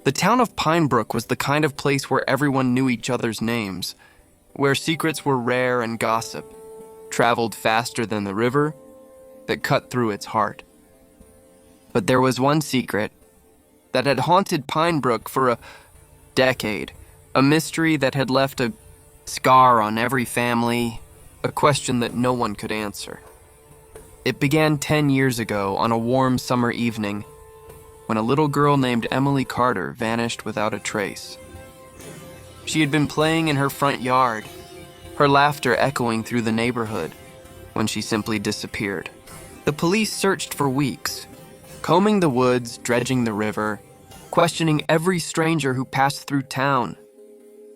The town of Pinebrook was the kind of place where everyone knew each other's names, where secrets were rare and gossip traveled faster than the river that cut through its heart. But there was one secret that had haunted Pinebrook for a decade, a mystery that had left a scar on every family, a question that no one could answer. It began 10 years ago on a warm summer evening when a little girl named Emily Carter vanished without a trace. She had been playing in her front yard, her laughter echoing through the neighborhood, when she simply disappeared. The police searched for weeks, combing the woods, dredging the river, questioning every stranger who passed through town.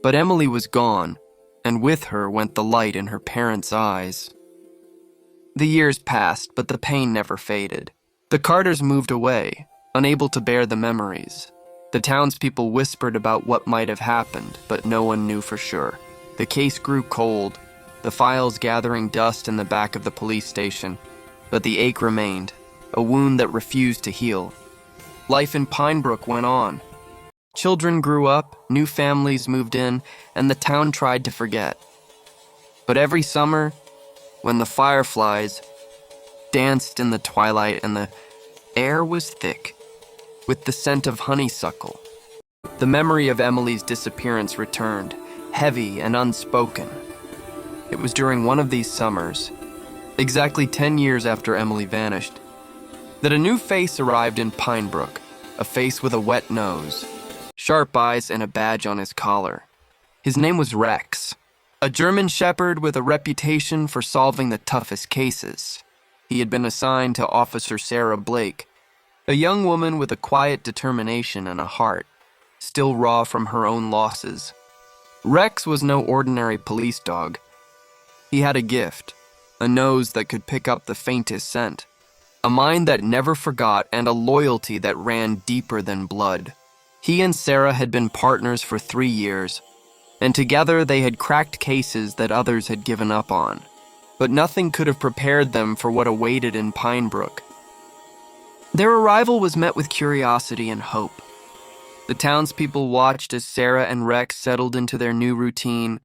But Emily was gone, and with her went the light in her parents' eyes. The years passed, but the pain never faded. The Carters moved away, unable to bear the memories. The townspeople whispered about what might have happened, but no one knew for sure. The case grew cold, the files gathering dust in the back of the police station. But the ache remained, a wound that refused to heal. Life in Pinebrook went on. Children grew up, new families moved in, and the town tried to forget. But every summer, when the fireflies danced in the twilight and the air was thick with the scent of honeysuckle, the memory of Emily's disappearance returned, heavy and unspoken. It was during one of these summers, exactly 10 years after Emily vanished, that a new face arrived in Pinebrook, a face with a wet nose, sharp eyes, and a badge on his collar. His name was Rex, a German shepherd with a reputation for solving the toughest cases. He had been assigned to Officer Sarah Blake, a young woman with a quiet determination and a heart, still raw from her own losses. Rex was no ordinary police dog. He had a gift, a nose that could pick up the faintest scent, a mind that never forgot, and a loyalty that ran deeper than blood. He and Sarah had been partners for 3 years, and together they had cracked cases that others had given up on. But nothing could have prepared them for what awaited in Pinebrook. Their arrival was met with curiosity and hope. The townspeople watched as Sarah and Rex settled into their new routine,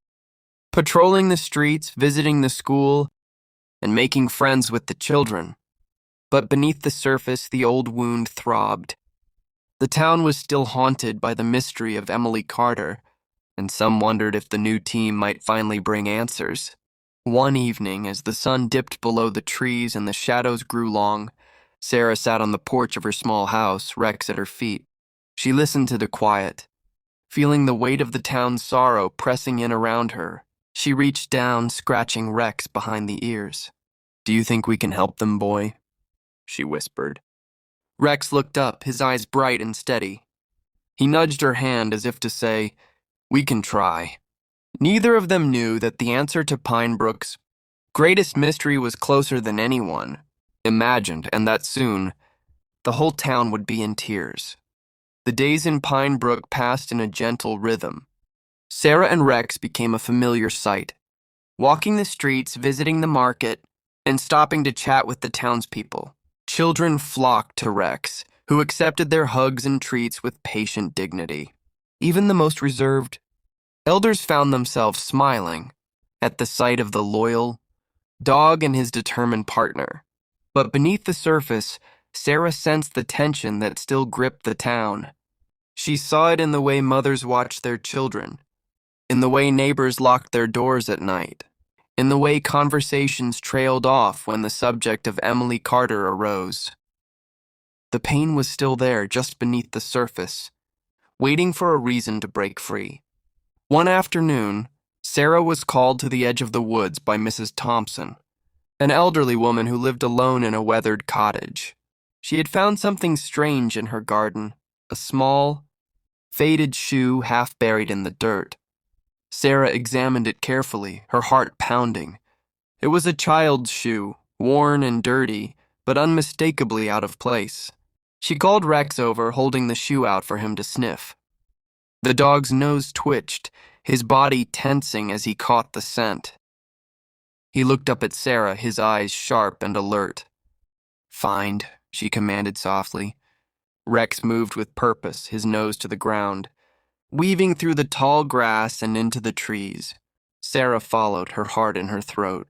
patrolling the streets, visiting the school, and making friends with the children. But beneath the surface, the old wound throbbed. The town was still haunted by the mystery of Emily Carter, and some wondered if the new team might finally bring answers. One evening, as the sun dipped below the trees and the shadows grew long, Sarah sat on the porch of her small house, Rex at her feet. She listened to the quiet, feeling the weight of the town's sorrow pressing in around her. She reached down, scratching Rex behind the ears. "Do you think we can help them, boy?" she whispered. Rex looked up, his eyes bright and steady. He nudged her hand as if to say, "We can try." Neither of them knew that the answer to Pinebrook's greatest mystery was closer than anyone imagined, and that soon, the whole town would be in tears. The days in Pinebrook passed in a gentle rhythm. Sarah and Rex became a familiar sight, walking the streets, visiting the market, and stopping to chat with the townspeople. Children flocked to Rex, who accepted their hugs and treats with patient dignity. Even the most reserved elders found themselves smiling at the sight of the loyal dog and his determined partner. But beneath the surface, Sarah sensed the tension that still gripped the town. She saw it in the way mothers watched their children, in the way neighbors locked their doors at night, in the way conversations trailed off when the subject of Emily Carter arose. The pain was still there, just beneath the surface, waiting for a reason to break free. One afternoon, Sarah was called to the edge of the woods by Mrs. Thompson, an elderly woman who lived alone in a weathered cottage. She had found something strange in her garden, a small, faded shoe half buried in the dirt. Sarah examined it carefully, her heart pounding. It was a child's shoe, worn and dirty, but unmistakably out of place. She called Rex over, holding the shoe out for him to sniff. The dog's nose twitched, his body tensing as he caught the scent. He looked up at Sarah, his eyes sharp and alert. "Find," she commanded softly. Rex moved with purpose, his nose to the ground, weaving through the tall grass and into the trees. Sarah followed, her heart in her throat.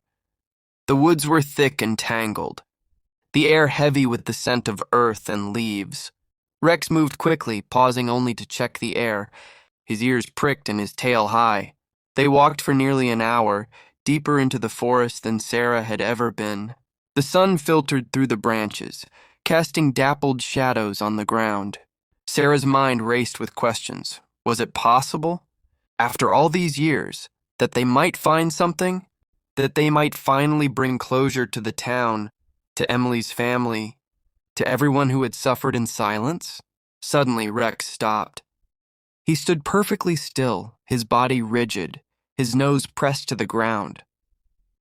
The woods were thick and tangled, the air heavy with the scent of earth and leaves. Rex moved quickly, pausing only to check the air, his ears pricked and his tail high. They walked for nearly an hour, deeper into the forest than Sarah had ever been. The sun filtered through the branches, casting dappled shadows on the ground. Sarah's mind raced with questions. Was it possible, after all these years, that they might find something? That they might finally bring closure to the town, to Emily's family, to everyone who had suffered in silence? Suddenly, Rex stopped. He stood perfectly still, his body rigid, his nose pressed to the ground.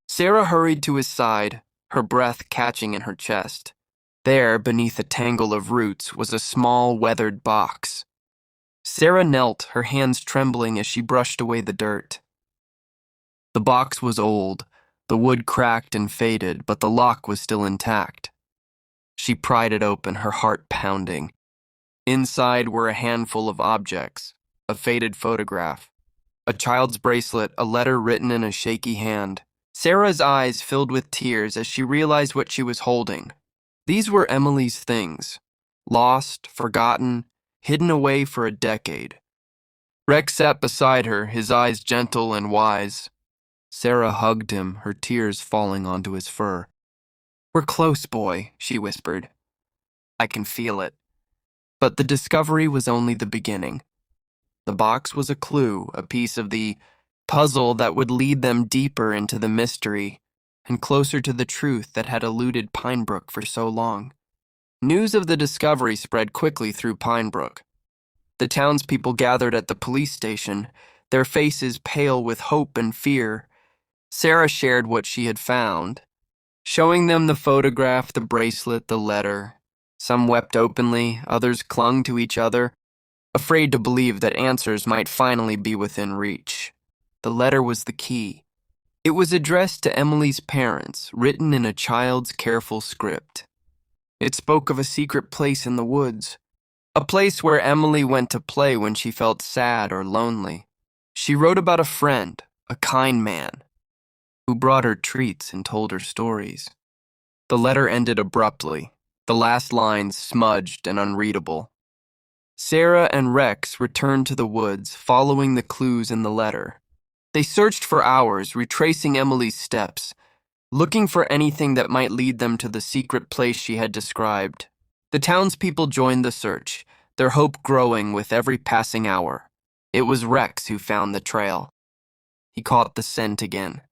Sarah hurried to his side, her breath catching in her chest. There, beneath a tangle of roots, was a small, weathered box. Sarah knelt, her hands trembling as she brushed away the dirt. The box was old, the wood cracked and faded, but the lock was still intact. She pried it open, her heart pounding. Inside were a handful of objects, a faded photograph, a child's bracelet, a letter written in a shaky hand. Sarah's eyes filled with tears as she realized what she was holding. These were Emily's things, lost, forgotten, hidden away for a decade. Rex sat beside her, his eyes gentle and wise. Sarah hugged him, her tears falling onto his fur. "We're close, boy," she whispered. "I can feel it." But the discovery was only the beginning. The box was a clue, a piece of the puzzle that would lead them deeper into the mystery and closer to the truth that had eluded Pinebrook for so long. News of the discovery spread quickly through Pinebrook. The townspeople gathered at the police station, their faces pale with hope and fear. Sarah shared what she had found, showing them the photograph, the bracelet, the letter. Some wept openly, others clung to each other, afraid to believe that answers might finally be within reach. The letter was the key. It was addressed to Emily's parents, written in a child's careful script. It spoke of a secret place in the woods, a place where Emily went to play when she felt sad or lonely. She wrote about a friend, a kind man, who brought her treats and told her stories. The letter ended abruptly, the last lines smudged and unreadable. Sarah and Rex returned to the woods, following the clues in the letter. They searched for hours, retracing Emily's steps, looking for anything that might lead them to the secret place she had described. The townspeople joined the search, their hope growing with every passing hour. It was Rex who found the trail. He caught the scent again,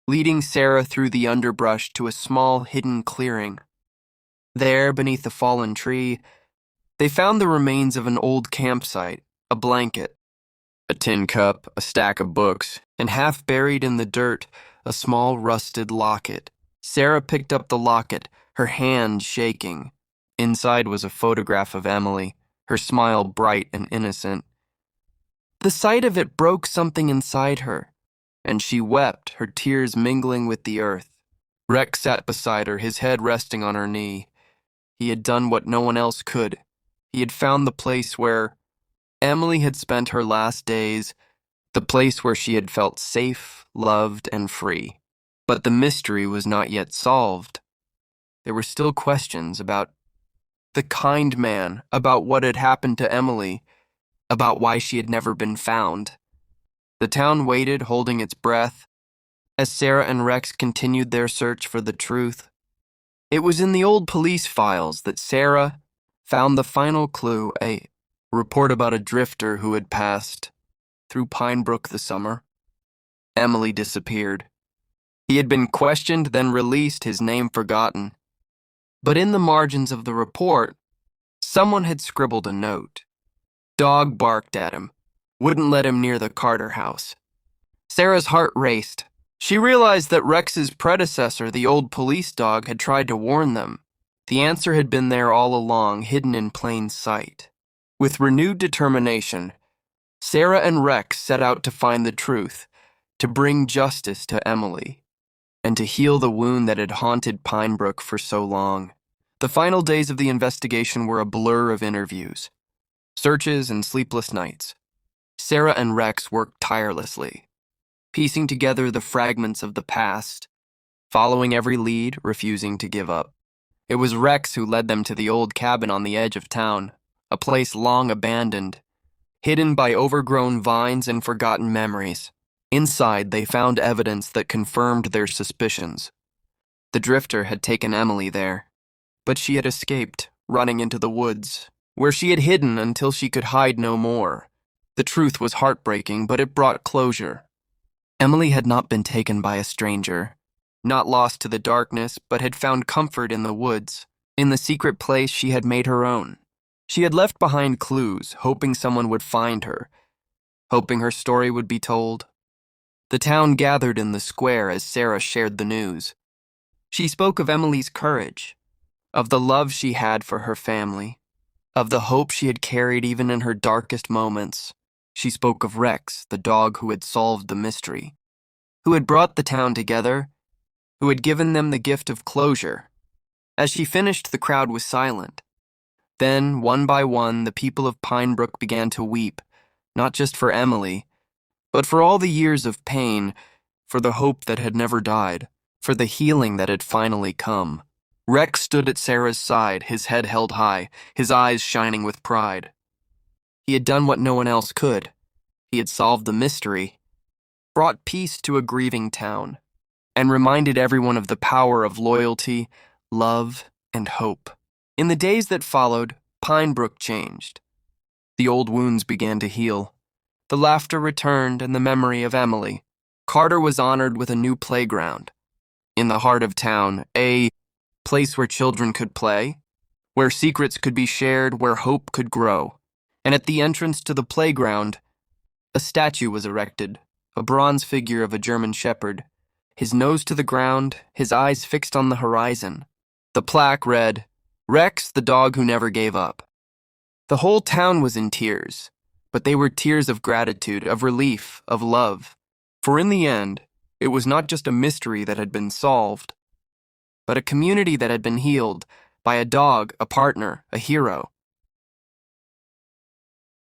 leading Sarah through the underbrush to a small hidden clearing. There, beneath a fallen tree, they found the remains of an old campsite, a blanket, a tin cup, a stack of books, and half buried in the dirt, a small rusted locket. Sarah picked up the locket, her hand shaking. Inside was a photograph of Emily, her smile bright and innocent. The sight of it broke something inside her, and she wept, her tears mingling with the earth. Rex sat beside her, his head resting on her knee. He had done what no one else could. He had found the place where Emily had spent her last days, the place where she had felt safe, loved, and free. But the mystery was not yet solved. There were still questions about the kind man, about what had happened to Emily, about why she had never been found. The town waited, holding its breath, as Sarah and Rex continued their search for the truth. It was in the old police files that Sarah found the final clue, a report about a drifter who had passed through Pinebrook the summer. Emily disappeared. He had been questioned, then released, his name forgotten. But in the margins of the report, someone had scribbled a note. Dog barked at him, wouldn't let him near the Carter house. Sarah's heart raced. She realized that Rex's predecessor, the old police dog, had tried to warn them. The answer had been there all along, hidden in plain sight. With renewed determination, Sarah and Rex set out to find the truth, to bring justice to Emily, and to heal the wound that had haunted Pinebrook for so long. The final days of the investigation were a blur of interviews, searches, and sleepless nights. Sarah and Rex worked tirelessly, piecing together the fragments of the past, following every lead, refusing to give up. It was Rex who led them to the old cabin on the edge of town, a place long abandoned, hidden by overgrown vines and forgotten memories. Inside, they found evidence that confirmed their suspicions. The drifter had taken Emily there, but she had escaped, running into the woods, where she had hidden until she could hide no more. The truth was heartbreaking, but it brought closure. Emily had not been taken by a stranger, not lost to the darkness, but had found comfort in the woods, in the secret place she had made her own. She had left behind clues, hoping someone would find her, hoping her story would be told. The town gathered in the square as Sarah shared the news. She spoke of Emily's courage, of the love she had for her family, of the hope she had carried even in her darkest moments. She spoke of Rex, the dog who had solved the mystery, who had brought the town together, who had given them the gift of closure. As she finished, the crowd was silent. Then, one by one, the people of Pine Brook began to weep, not just for Emily, but for all the years of pain, for the hope that had never died, for the healing that had finally come. Rex stood at Sarah's side, his head held high, his eyes shining with pride. He had done what no one else could. He had solved the mystery, brought peace to a grieving town, and reminded everyone of the power of loyalty, love, and hope. In the days that followed, Pine Brook changed. The old wounds began to heal. The laughter returned and the memory of Emily. Carter was honored with a new playground. In the heart of town, a place where children could play, where secrets could be shared, where hope could grow. And at the entrance to the playground, a statue was erected, a bronze figure of a German shepherd, his nose to the ground, his eyes fixed on the horizon. The plaque read, "Rex, the dog who never gave up." The whole town was in tears, but they were tears of gratitude, of relief, of love. For in the end, it was not just a mystery that had been solved, but a community that had been healed by a dog, a partner, a hero.